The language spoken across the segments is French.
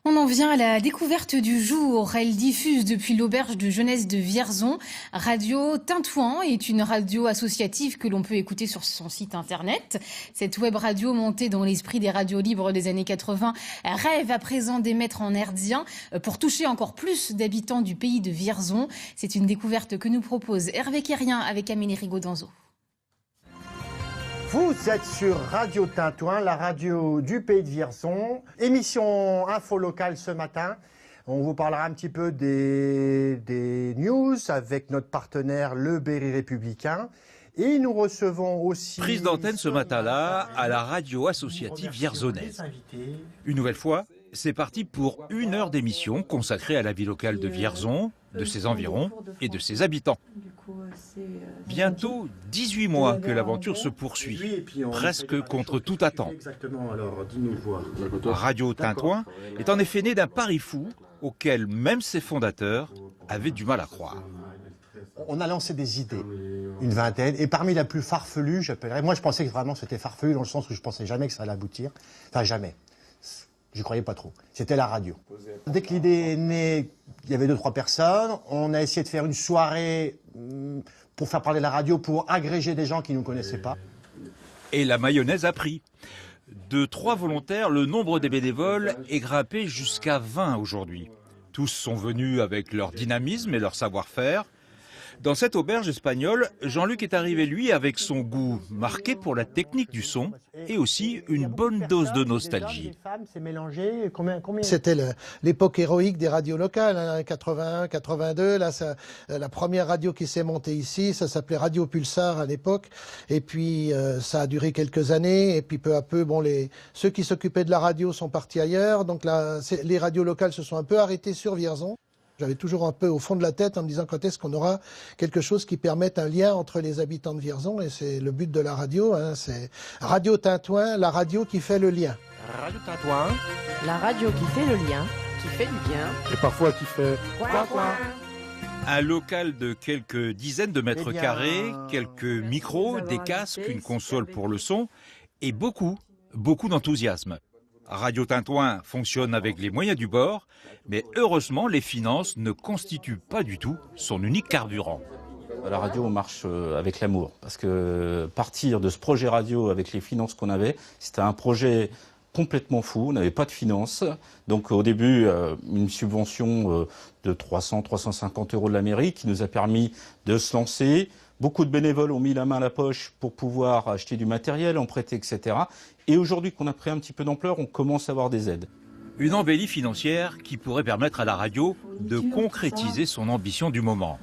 On en vient à la découverte du jour. Elle diffuse depuis l'auberge de jeunesse de Vierzon. Radio Tintouin est une radio associative que l'on peut écouter sur son site internet. Cette web radio montée dans l'esprit des radios libres des années 80 rêve à présent d'émettre en herdien pour toucher encore plus d'habitants du pays de Vierzon. C'est une découverte que nous propose Hervé Kérien avec Amélie Rigaud-Danzo. Vous êtes sur Radio Tintouin, la radio du pays de Vierzon. Émission info locale ce matin. On vous parlera un petit peu des news avec notre partenaire Le Berry Républicain. Et nous recevons aussi... Prise d'antenne ce matin-là à la radio associative vierzonnaise. Une nouvelle fois, c'est parti pour 1 heure d'émission consacrée à la vie locale de Vierzon, de ses environs et de ses habitants. Bientôt 18 mois que l'aventure se poursuit, presque contre toute attente. Radio Tintouin est en effet né d'un pari fou auquel même ses fondateurs avaient du mal à croire. On a lancé des idées, une vingtaine, et parmi la plus farfelue, j'appellerais... Moi, je pensais que vraiment c'était farfelu dans le sens où je pensais jamais que ça allait aboutir. Enfin, jamais. J'y croyais pas trop. C'était la radio. Dès que l'idée est née, il y avait 2-3 personnes. On a essayé de faire une soirée pour faire parler la radio, pour agréger des gens qui ne nous connaissaient pas. Et la mayonnaise a pris. De 3 volontaires, le nombre des bénévoles est grimpé jusqu'à 20 aujourd'hui. Tous sont venus avec leur dynamisme et leur savoir-faire. Dans cette auberge espagnole, Jean-Luc est arrivé, lui, avec son goût marqué pour la technique du son et aussi une bonne dose de nostalgie. C'était l'époque héroïque des radios locales, hein, 81, 82. Là, la première radio qui s'est montée ici, ça s'appelait Radio Pulsar à l'époque. Et puis, ça a duré quelques années. Et puis, peu à peu, ceux qui s'occupaient de la radio sont partis ailleurs. Donc là, les radios locales se sont un peu arrêtées sur Vierzon. J'avais toujours un peu au fond de la tête en me disant quand est-ce qu'on aura quelque chose qui permette un lien entre les habitants de Vierzon, et c'est le but de la radio, hein, c'est Radio Tintouin, la radio qui fait le lien. Radio Tintouin, la radio qui fait le lien, qui fait du bien. Et parfois qui fait Coin, coin. Un local de quelques dizaines de mètres carrés, quelques micros, des casques, une console pour le son et beaucoup d'enthousiasme. Radio Tintouin fonctionne avec les moyens du bord, mais heureusement, les finances ne constituent pas du tout son unique carburant. La radio marche avec l'amour, parce que partir de ce projet radio avec les finances qu'on avait, c'était un projet complètement fou, on n'avait pas de finances. Donc au début, une subvention de 300-350 € de la mairie qui nous a permis de se lancer. Beaucoup de bénévoles ont mis la main à la poche pour pouvoir acheter du matériel, en prêter, etc. Et aujourd'hui qu'on a pris un petit peu d'ampleur, on commence à avoir des aides. Une embellie financière qui pourrait permettre à la radio de concrétiser son ambition du moment.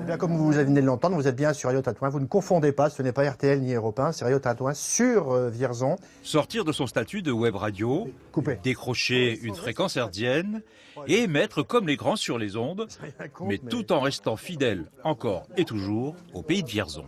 Bien, comme vous venez de l'entendre, vous êtes bien sur Radio Tintouin. Vous ne confondez pas, ce n'est pas RTL ni Europe 1, c'est Radio Tintouin sur Vierzon. Sortir de son statut de web radio, décrocher une fréquence hertzienne et émettre comme les grands sur les ondes, mais tout en restant fidèle encore et toujours au pays de Vierzon.